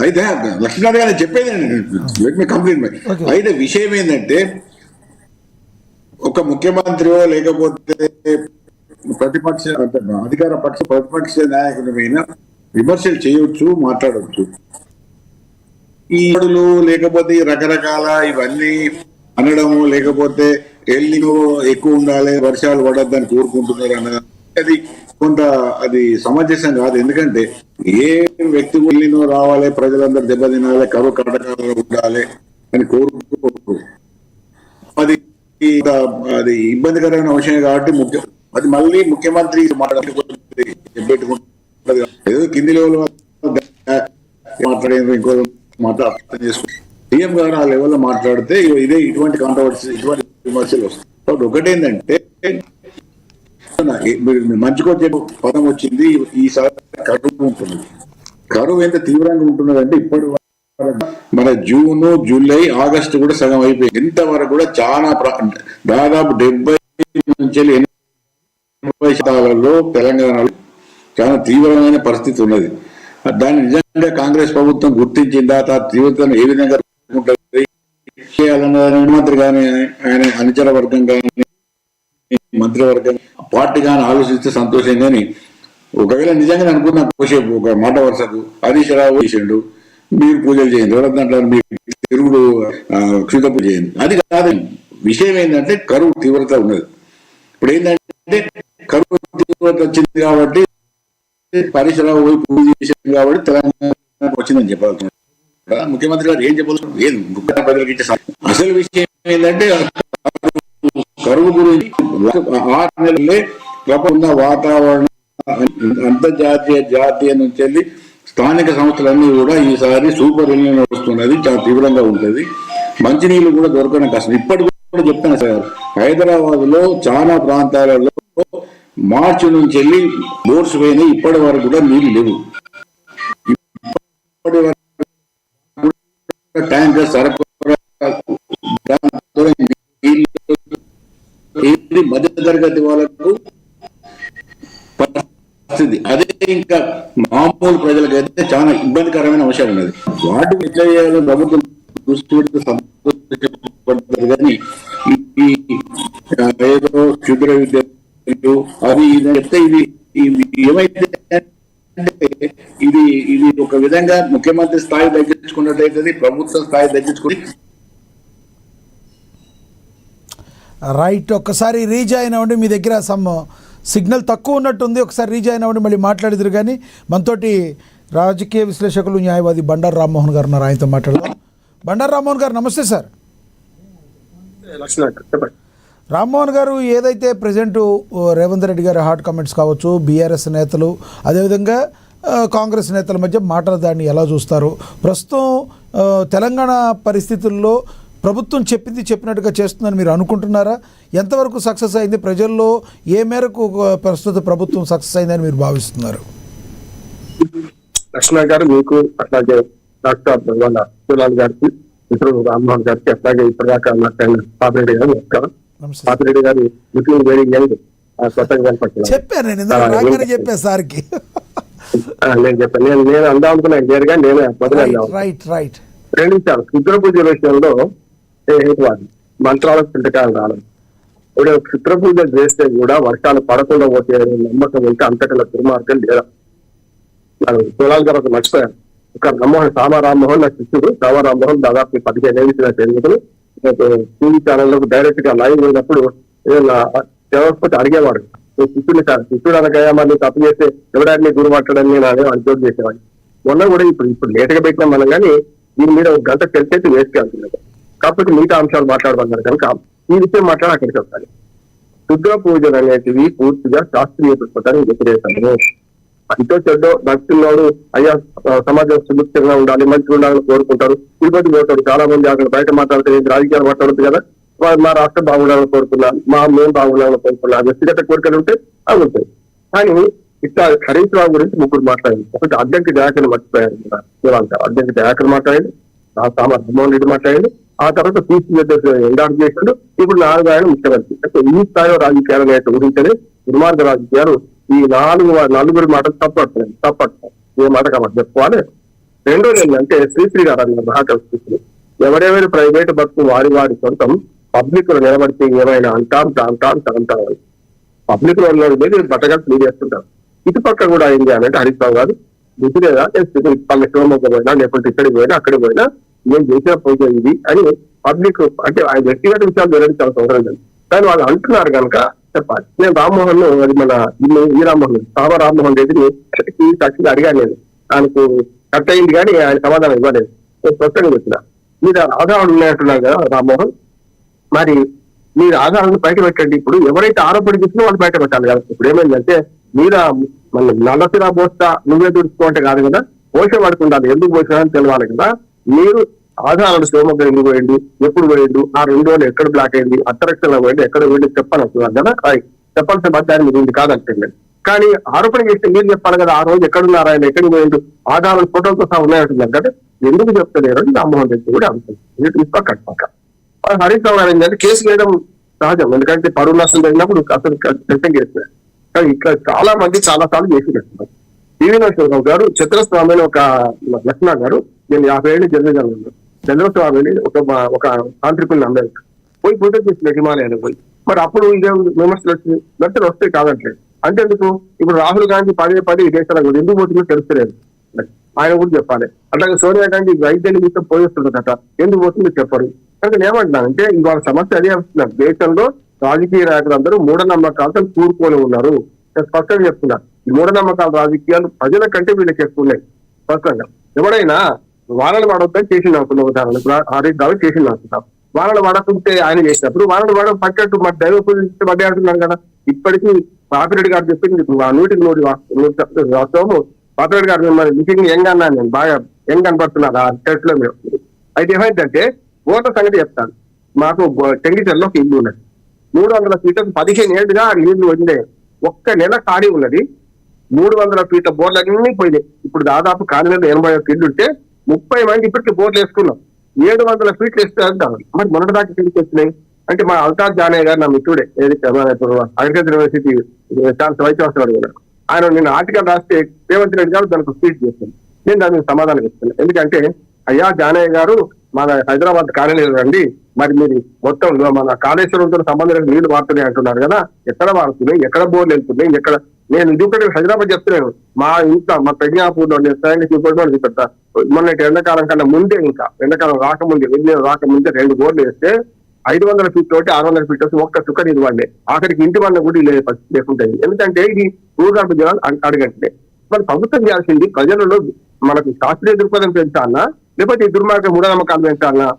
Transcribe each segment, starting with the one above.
అయితే లక్ష్మీనాథ్ గారు చెప్పేది లెట్ మీ కంప్లీట్. అయితే విషయం ఏంటంటే ఒక ముఖ్యమంత్రి లేకపోతే ప్రతిపక్ష అధికార ప్రతిపక్ష నాయకుల మీద విమర్శలు చేయొచ్చు, మాట్లాడవచ్చు. ఈ లేకపోతే రకరకాల ఇవన్నీ అనడము, లేకపోతే ఎల్లినో ఎక్కువ ఉండాలి, వర్షాలు పడద్దని కోరుకుంటున్నారు అన్నది అది కొంత అది సమంజసం కాదు. ఎందుకంటే ఏ వ్యక్తి ఎల్లినో రావాలి, ప్రజలందరూ దెబ్బతినాలి, కరువు కటకాలు ఉండాలి అని కోరుకో అది అది ఇబ్బందికరమైన విషయం కాబట్టి అది మళ్ళీ ముఖ్యమంత్రి పెట్టుకుంటుంది. ఏదో కింది లెవెల్ మాట్లాడేందుకు ఇంకో మాట అర్థం చేసుకుంటారు. సీఎం గారు ఆ లెవెల్లో మాట్లాడితే ఇటువంటి కాంట్రవర్సీ, ఇటువంటి విమర్శలు వస్తాయి. ఒకటేంటంటే మంచుకొచ్చే పదం వచ్చింది, ఈసారి కరువు ఉంటున్నది. కరువు ఎంత తీవ్రంగా ఉంటున్నదంటే ఇప్పటి మన జూన్, జూలై, ఆగస్టు కూడా సగం అయిపోయింది. ఇంతవరకు కూడా చాలా దాదాపు 70 నుంచి 80% తెలంగాణలో చాలా తీవ్రమైన పరిస్థితి ఉన్నది. దాన్ని నిజంగా కాంగ్రెస్ ప్రభుత్వం గుర్తించిందా, తీవ్రతను ఏ విధంగా ముఖ్యమంత్రి కానీ ఆయన అనుచర వర్గం కానీ మంత్రివర్గం పార్టీ కానీ ఆలోచిస్తే సంతోషం. కానీ ఒకవేళ నిజంగా అనుకున్న కోసేపు ఒక మాట వరుసకు హరీష్ రావు చేసిండు, మీరు పూజలు చేయండి, ఎవరంటే మీరు తిరుగుడు క్షుత పూజ చేయండి, అది కాదు. విషయం ఏంటంటే కరువు తీవ్రత ఉన్నది. ఇప్పుడు ఏంటంటే కరువు తీవ్రత వచ్చింది కాబట్టి హరీష్ రావు పోయి పూజ చేసింది కాబట్టి తెలంగాణ వచ్చిందని చెప్పాల్సింది. ముఖ్యమంత్రి గారు ఏం చెప్పాలి, ఏది ముఖ్య ప్రజలకు ఇచ్చే అసలు విషయం ఏంటంటే కరువు గురించి 6 నెలలే ప్రపంచ వాతావరణ అంతర్జాతీయ జాతీయ నుంచి వెళ్ళి స్థానిక సంస్థలన్నీ కూడా ఈసారి సూపర్ ఎల్నినో వస్తున్నది, చాలా తీవ్రంగా ఉంటుంది. మంచినీళ్ళు కూడా దొరకడం కష్టం. ఇప్పటి కూడా చెప్తాను సార్, హైదరాబాద్ లో చాలా ప్రాంతాలలో మార్చి నుంచి వెళ్ళి బోర్స్ పోయినాయి, ఇప్పటి వరకు కూడా నీళ్లు లేవు. ఇప్పటి వరకు ట్యాంకర్ సరఫరా మధ్య తరగతి వాళ్ళకు పరిస్థితి అదే. ఇంకా మామూలు ప్రజలకైతే చాలా ఇబ్బందికరమైన అంశాలు ఉన్నది. వాటిని ఎట్లా చేయాలో ప్రభుత్వం దృష్టి పెడితే సంతోషపడుతుంది. కానీ ఏదో క్షుద్ర విద్యలు అవి చెప్తే ఇది ఏమైతే ఇది ఒక విధంగా ముఖ్యమంత్రి స్థాయి తగ్గించుకున్నట్టయితే ప్రభుత్వ స్థాయి తగ్గించుకుని. రైట్, ఒక్కసారి రీజాయిన్ అవ్వండి. మీ దగ్గర సమ్ సిగ్నల్ తక్కువ ఉన్నట్టుంది, ఒకసారి రీజాయిన్ అవ్వండి, మళ్ళీ మాట్లాడిద్దరు. కానీ మనతోటి రాజకీయ విశ్లేషకులు, న్యాయవాది బండారు రామ్మోహన్ గారు ఉన్నారు, ఆయనతో మాట్లాడదాం. బండారు రామ్మోహన్ గారు నమస్తే సార్. రామ్మోహన్ గారు, ఏదైతే ప్రజెంట్ రేవంత్ రెడ్డి గారి హాట్ కామెంట్స్ కావచ్చు, బీఆర్ఎస్ నేతలు అదేవిధంగా కాంగ్రెస్ నేతల మధ్య మాటల దాన్ని ఎలా చూస్తారు? ప్రస్తుతం తెలంగాణ పరిస్థితుల్లో ప్రభుత్వం చెప్పినట్టుగా చేస్తుందని మీరు అనుకుంటున్నారా? ఎంతవరకు సక్సెస్ అయింది? ప్రజల్లో ఏ మేరకు ప్రస్తుత ప్రభుత్వం సక్సెస్ అయిందని మీరు భావిస్తున్నారు? లక్ష్మణ గారు, మీకు అట్లాగే డాక్టర్ శివలాల్ గారికి, మిత్రుడు రామ్మోహన్ గారికి, అట్లాగే ఇప్పటిదాకా మాట్లాడిన పాపిరెడ్డి గారు నమస్కారం. పాపిరెడ్డి గారు లుకింగ్ వెరీ యంగ్, కొత్తగా చెప్పాను చెప్పాను సార్కి. నేను చెప్పాను, నేను అందాం అనుకున్నాను నేరుగా, నేను ప్రేమించాను. క్షుద్రపూజ విషయంలో మంత్రాలకు చింతకాయలు రాలేదు. ఇప్పుడు క్షుద్రపూజ చేస్తే కూడా వర్షాలు పడకుండా పోతే నమ్మకం ఉంటే అంతకన్నా దుర్మార్గం లేదా? సోలాల్ గారు ఒక మర్చిపోయాను. ఒక రామ్మోహన్ నా శిష్యుడు. రామ్మోహన్ దాదాపు 15 ఏళ్ళ పెరుగుతులు. టీవీ ఛానల్లో డైరెక్ట్ గా లైవ్ ఉన్నప్పుడు వ్యవస్థ అడిగేవాడు, శిష్యుడు అనగా మరి తప్పు చేస్తే ఎవడాన్ని గురి పట్టడని నేను అనుకోని చేసేవాడిని. మొన్న కూడా ఇప్పుడు లేట్ గా పెట్టినాం మనం, కానీ దీని మీద 1 గంట తెలిసేసి వేస్ట్ అవుతున్నది. కాకపోతే మిగతా అంశాలు మాట్లాడమన్నారు కనుక ఈ విషయం మాట్లాడి అక్కడికి వస్తాను. క్షుద్ర పూజలు అనేటివి పూర్తిగా శాస్త్రీయ దృక్పథాన్ని వ్యతిరేకము. ఇటో చెడ్డో నచ్చున్నాడు, అయ్యా సమాజం సుభిక్షంగా ఉండాలి, మంచిగా ఉండాలని కోరుకుంటారు, తిరుపతి పోతారు. చాలా మంది అక్కడ బయట మాట్లాడితే రాజకీయాలు మాట్లాడుతుంది కదా, మా రాష్ట్రం బాగుండాలని కోరుకున్నా, మేము బాగుండాలని కోరుకున్నా, వ్యక్తిగత కోరికలు ఉంటే అవి ఉంటాయి. కానీ ఇట్లా హరీష్ రావు గురించి 3 మాట్లాడింది. ఒకటి అడ్డంకి దయాకర్ని మర్చిపోయారు, అడ్డంకి దయాకర్ మాట్లాడింది, రామ్మోహన్ రెడ్డి మాట్లాడింది, ఆ తర్వాత పీసీ ఎండార్ చేశాడు, ఇప్పుడు 4 ఆయన ముఖ్యమంత్రి. అంటే ఈ స్థాయిలో రాజకీయాలు ఊహించని దుర్మార్గ రాజకీయాలు. ఈ 4 మాటలు తప్పట్లేదు. ఏ మాట కాబట్టి చెప్పుకోవాలి. రెండోది ఏంటంటే శ్రీశ్రీ గారు అన్నారు మహాకవి ఎవరెవరి ప్రైవేట్ బస్సు వారి వారి సొంతం పబ్లిక్ లో నిలబడితే ఏమైనా అంటాం పబ్లిక్ లో మీద బట్టగా క్లీన్ చేస్తుంటారు. ఇటుపక్క కూడా ఏం చేయాలంటే హరీష్ రావు గారు గుర్తులేదా పల్లె శివమొగ్గ పోయినా లేకుంటే ఇక్కడికి పోయినా అక్కడికి పోయినా ఏం చేసినా పోతే ఇది అని పబ్లిక్ అంటే ఆయన వ్యక్తిగత విషయాలు జరగడం చాలా సౌకర్యం లేదు. కానీ వాళ్ళు అంటున్నారు కనుక చెప్పాలి. నేను రామ్మోహన్ అది మన ఈ రామ్మోహన్ సాబా రామ్మోహన్ రెడ్డిని సాక్షిగా అడిగాను. నేను ఆయనకు కట్ అయింది కానీ ఆయన సమాధానం ఇవ్వలేదు. నేను స్పష్టంగా చెప్పిన మీరు ఆధారాలు ఉన్నాయంటున్నారు కదా రామ్మోహన్, మరి మీరు ఆధారాలను బయట పెట్టండి. ఇప్పుడు ఎవరైతే ఆరోపణ చేసినా వాళ్ళు బయట పెట్టాలి కదా. ఇప్పుడు ఏమైందంటే మీరా మన నల్లసిరా పోస్తా నువ్వే తుడుచుకోంటే కాదు కదా, పోషణ పడుతుండాలి. ఎందుకు పోషణ అని తెలవాలి కదా. మీరు ఆధారాలు శివమొగ్గ ఎందుకు పోయింది, ఎప్పుడు పోయిండు, ఆ 2 రోజులు ఎక్కడ బ్లాక్ అయింది, అత్తరక్షణ పోయింది, ఎక్కడ పోయింది చెప్పాలి వస్తున్నారు కదా. చెప్పాల్సిన బాధ్యత మీరు ఇది కాదంటే కానీ ఆరోపణ చేస్తే మీరు చెప్పాలి కదా. ఆ రోజు ఎక్కడున్నారు, ఆయన ఎక్కడికి పోయిండు, ఆధారాలు ఫోటోలతో సహా ఉన్నాయంటున్నారు కదా. ఎందుకు చెప్తలేరు అని రామ్మోహన్ రెడ్డి కూడా అనుకుంటుంది. పక్క హరీష్ రావు గారు ఏంటంటే కేసు వేయడం సహజం, ఎందుకంటే పరువు నష్టం జరిగినప్పుడు అసలు చట్టం చేస్తున్నారు. కానీ ఇక్కడ చాలా మంది చాలా సార్లు చేసినట్టున్నారు. పివి నరసింహరావు గారు చిత్రస్వామి అని ఒక లక్ష్మణ గారు నేను 50 ఏళ్ళు జర్నలిజంలో చంద్రస్వామిని ఒక తాంత్రికుల్ని అమ్మారు పోయి ప్రొటెక్ట్ చేసిన హిమాలయానికి పోయి. మరి అప్పుడు ఇదే విమర్శలు వస్తాయి కాదంటే అంటే ఎందుకు ఇప్పుడు రాహుల్ గాంధీ పదే దేశాలకు ఎందుకు పోతుందో తెలుస్తలేదు, ఆయన కూడా చెప్పాలి. అట్లాగే సోనియా గాంధీ వైద్య నిమిత్తం పోయిస్తుంది కదా, ఎందుకు పోతుందో చెప్పరు. అంటే ఏమంటున్నానంటే ఇవాళ సమస్య అదే వస్తున్నారు. దేశంలో రాజకీయ నాయకులందరూ మూఢనమ్మకాలతో కూరుకొని ఉన్నారు. స్పష్టంగా చెప్తున్నారు. ఈ మూఢనమ్మకాల రాజకీయాలు ప్రజల కంటే వీళ్ళకి ఎక్కువ ఉన్నాయి. స్పష్టంగా ఎవడైనా వానలు వాడొద్దని చేసింది అనుకున్న ఉదాహరణ హరీష్ రావు చేసింది అనుకుంటాం. వానలు వాడకుంటే ఆయన చేసినప్పుడు వానలు వాడ పట్టట్టు మరి దైవ పూజిస్తే మధ్య ఆడుతున్నారు కదా. ఇప్పటికీ పాపిరెడ్డి గారు చెప్పింది 100% వాస్తవము. పాపిరెడ్డి గారు మిమ్మల్ని నిజంగా యంగ్ అన్నాను, నేను బాగా యంగ్ కనపడుతున్నారు ఆ టెస్ట్ లో మీరు. అయితే ఏమైందంటే ఓటర్ సంగతి చెప్తాను. మాకు టెంగిచర్లో ఒక ఇల్లు ఉన్నది, 300 ఫీట్లకు 15 ఏళ్ళుగా ఆ ఇల్లు ఉండే. ఒక్క నెల ఖాళీ ఉన్నది, 300 ఫీట్ల బోర్లు అన్ని పోయినాయి. ఇప్పుడు దాదాపు కాలనీలో 81 ఇల్లు ఉంటే 30 మంది ఇప్పటికీ బోర్లు వేసుకున్నాం. 700 ఫీట్లు వేస్తే అంటారు. మరి మొన్నటి దాకా కిందికి వచ్చినాయి అంటే మా అల్తాఫ్ జానయ్య గారు నా మిత్రుడే, అగ్రికల్చర్ యూనివర్సిటీ వైస్ ఛాన్సలర్ ఉన్నారు. ఆయన నేను ఆర్టికల్ రాస్తే రేవంత్ రెడ్డి గారు దానికి స్పీచ్ చేస్తాను. నేను దానికి సమాధానం ఇస్తాను. ఎందుకంటే అయ్యా జానయ్య గారు మన హైదరాబాద్ కాలనీలు రండి, మరి మీరు మొత్తం మన కాళేశ్వరంతో సంబంధం నీళ్లు వాడుతున్నాయి అంటున్నారు కదా, ఎక్కడ వాడుతున్నాయి, ఎక్కడ బోర్లు వెళ్తున్నాయి, ఎక్కడ నేను ఇది ఒకటి హైదరాబాద్ చెప్తున్నాను. మా ఇంట్లో మా ప్రజ్ఞాపూర్లో స్వయంగా చూపెడతా మొన్న ఎండాకాలం కన్నా ముందే, ఇంకా ఎండాకాలం రాకముందే 2 బోర్లు వేస్తే 500 ఫీట్ తోటి 600 ఫీట్ వచ్చి ఒక్క చుక్క నీరు వాడే. ఆఖరికి ఇంటి వాళ్ళ కూడా లేకుంటాయి. ఎందుకంటే ఇది భూగర్భ జలాలు అడగంటే మరి ప్రభుత్వం చేయాల్సింది ప్రజలలో మనకు శాస్త్రీయ దృక్పథం పెంచాలన్నా లేకపోతే ఈ దుర్మార్గ మూఢనమ్మకాలు పెంచాలన్నా.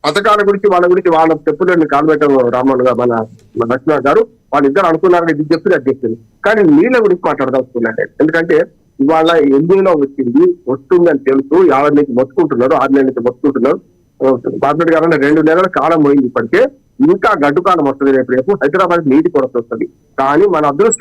పథకాల గురించి వాళ్ళ చెప్పులని కాలుపెట్టడం రామ్మోహన్ గారు మన లక్ష్మణ్ గారు వాళ్ళిద్దరు అనుకున్నారని ఇది చెప్తే అది చెప్తుంది. కానీ నీళ్ళ గురించి మాట్లాడదాల్సుకున్నాను. ఎందుకంటే ఇవాళ ఎన్నిలో వస్తుందని తెలుసు, 50 నుంచి మొత్తుకుంటున్నారు, 6 నెలల నుంచి మొత్తుకుంటున్నారు. పార్లమెంట్ గారు 2 నెలల కాలం పోయింది ఇప్పటికే, ఇంకా గడ్డు కాలం వస్తుంది. రేపు హైదరాబాద్ నీటి కొరత వస్తుంది. కానీ మన అదృష్టం